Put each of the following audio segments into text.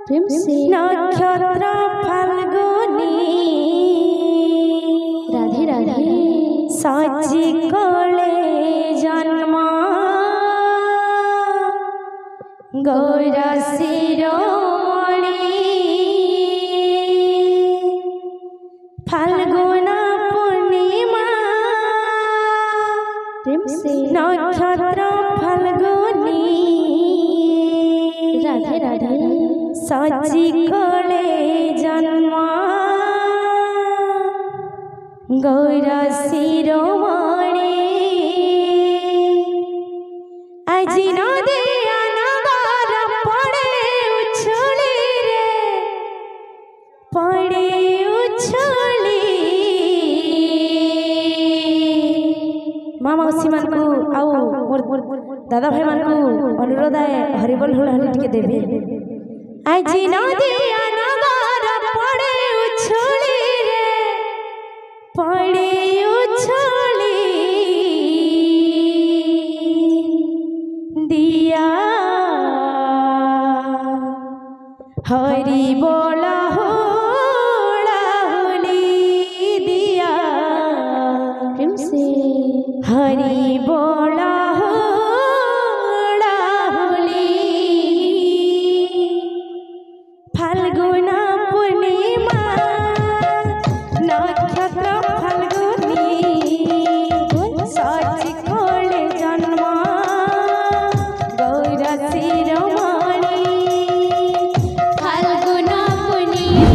प्रेम से नक्षत्र फाल्गुनी राधे राधे साची कोले जन्म गौर शिरोमणि फाल्गुन पूर्णिमा प्रेम से नक्षत्र फाल्गुनी राधे राधे साची कोले जन्म गौर शिरोमणि আজি নদী আনাবার পড়ে উছলি রে পড়ে উছলি মামাউসী মানকু আউ মোর দাদা ভাই মানকু অনুরোধ আয়ে হরিবল হুল হলি টিকে দেবে আজি নদী আনাবার পড়ে উছলি রে পড়ে উছলি दिया हरि बोला होली दिया प्रेम से हरि बोला होली फाल्गुन पूर्णिमा नक्षत्र फाल्गुनी साची कोले जन्म फाल्गुन पूर्णिमा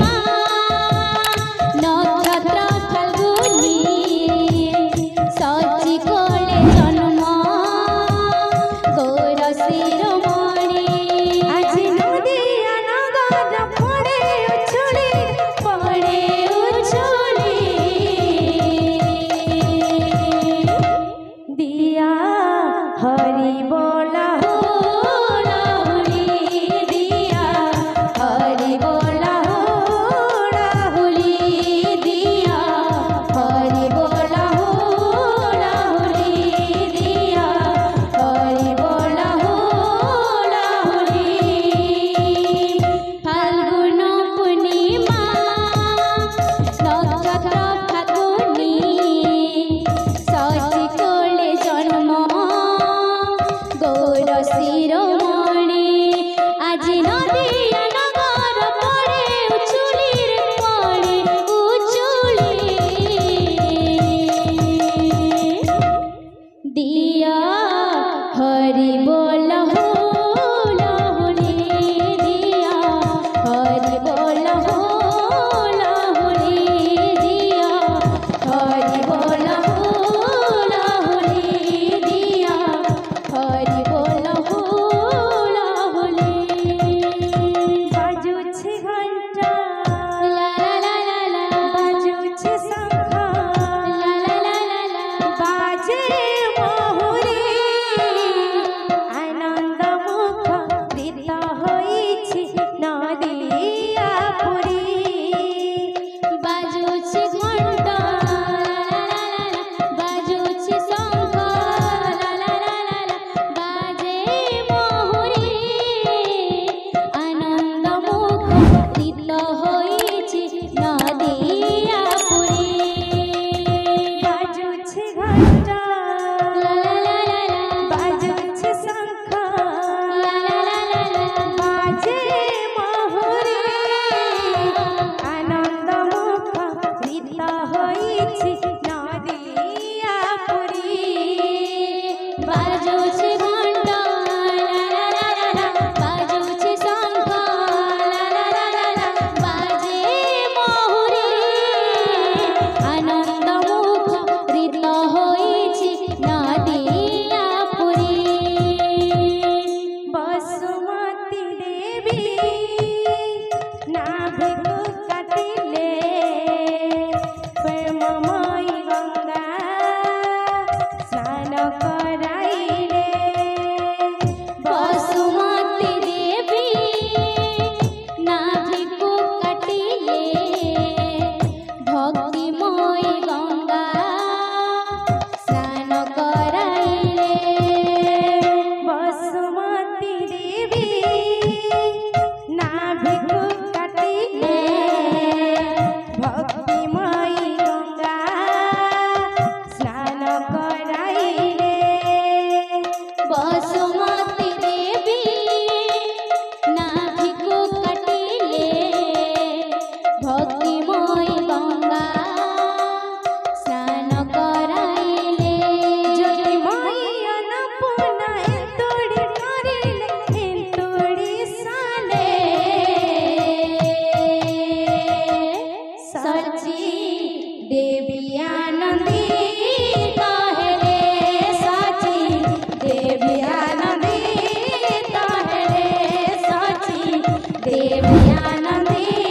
देविया नदी